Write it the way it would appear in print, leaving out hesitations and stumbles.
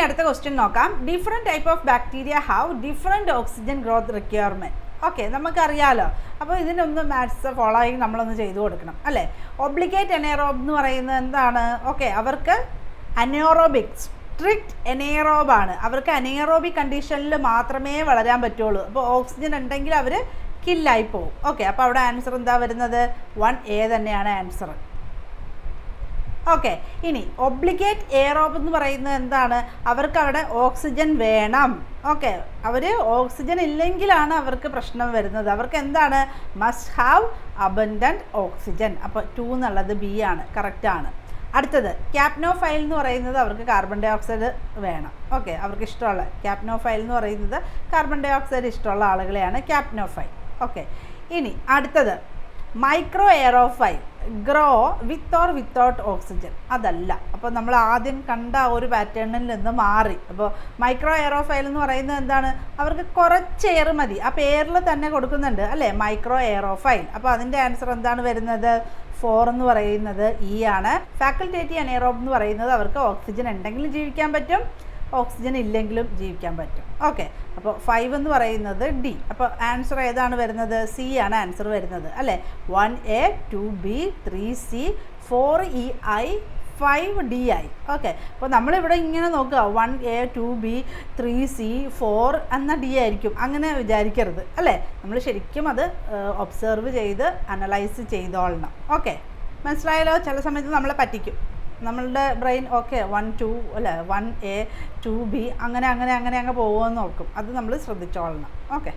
അടുത്ത ക്വസ്റ്റ്യൻ നോക്കാം. Different type of bacteria have different oxygen growth requirement. Okay, നമുക്കറിയാമല്ലോ. അപ്പോൾ ഇതിനൊന്ന് മാത്സ് ഫോളോയിങ് നമ്മളൊന്ന് ചെയ്തു കൊടുക്കണം അല്ലേ. ഒബ്ലിഗേറ്റ് എനേറോബ് എന്ന് പറയുന്നത് എന്താണ്? ഓക്കെ, അവർക്ക് അനേറോബിക് സ്ട്രിക്റ്റ് എനേറോബാണ്. അവർക്ക് അനേറോബിക് കണ്ടീഷനിൽ മാത്രമേ വളരാൻ പറ്റുള്ളൂ. അപ്പോൾ ഓക്സിജൻ ഉണ്ടെങ്കിൽ അവർ കില്ലായി പോകും. ഓക്കെ, അപ്പോൾ അവിടെ ആൻസർ എന്താ വരുന്നത്? 1A തന്നെയാണ് ആൻസർ. ഓക്കെ, ഇനി ഒബ്ലിഗേറ്റ് എയറോബ് എന്ന് പറയുന്നത് എന്താണ്? അവർക്ക് അവിടെ ഓക്സിജൻ വേണം. ഓക്കെ, അവർ ഓക്സിജൻ ഇല്ലെങ്കിലാണ് അവർക്ക് പ്രശ്നം വരുന്നത്. അവർക്ക് എന്താണ്? Must have abundant oxygen. അപ്പോൾ 2 എന്നുള്ളത് B ആണ്, കറക്റ്റാണ്. അടുത്തത് ക്യാപ്നോഫൈൽ എന്ന് പറയുന്നത് അവർക്ക് കാർബൺ ഡൈ ഓക്സൈഡ് വേണം. ഓക്കെ, അവർക്ക് ഇഷ്ടമുള്ള ക്യാപ്നോഫൈൽ എന്ന് പറയുന്നത് കാർബൺ ഡൈ ഓക്സൈഡ് ഇഷ്ടമുള്ള ആളുകളെയാണ് ക്യാപ്നോഫൈൽ. ഓക്കെ, ഇനി അടുത്തത് microaerophile, grow with or without oxygen. അതല്ല. അപ്പോൾ നമ്മൾ ആദ്യം കണ്ട ഒരു പാറ്റേണിൽ നിന്ന് മാറി. അപ്പോൾ മൈക്രോ എയറോഫൈൽ എന്ന് പറയുന്നത് എന്താണ്? അവർക്ക് കുറച്ച് എയർ മതി. ആ പേരിൽ തന്നെ കൊടുക്കുന്നുണ്ട് അല്ലേ, മൈക്രോ എയറോഫൈൽ. അപ്പോൾ അതിൻ്റെ ആൻസർ എന്താണ് വരുന്നത്? 4 എന്ന് പറയുന്നത് E ആണ്. ഫാക്കൽറ്റേറ്റീവ് അനേറോബ് എന്ന് പറയുന്നത് അവർക്ക് ഓക്സിജൻ ഉണ്ടെങ്കിലും ജീവിക്കാൻ പറ്റും, ഓക്സിജൻ ഇല്ലെങ്കിലും ജീവിക്കാൻ പറ്റും. ഓക്കെ, അപ്പോൾ 5 എന്ന് പറയുന്നത് D. അപ്പോൾ ആൻസർ ഏതാണ് വരുന്നത്? C ആണ് ആൻസർ വരുന്നത് അല്ലേ. 1A 2B 3C 4EI 5DI. Okay, അപ്പോൾ നമ്മളിവിടെ ഇങ്ങനെ നോക്കുക, 1A 2B 3C 4 എന്ന D ആയിരിക്കും, അങ്ങനെ വിചാരിക്കരുത് അല്ലേ. നമ്മൾ ശരിക്കും അത് ഒബ്സർവ് ചെയ്ത് അനലൈസ് ചെയ്തോളണം. ഓക്കെ, മനസ്സിലായല്ലോ. ചില സമയത്ത് നമ്മളെ പറ്റിക്കും നമ്മളുടെ ബ്രെയിൻ. ഓക്കെ, 1 2 അല്ലേ, 1A 2B അങ്ങനെ പോകുമെന്ന് നോക്കും. അത് നമ്മൾ ശ്രദ്ധിച്ചോളണം. ഓക്കെ.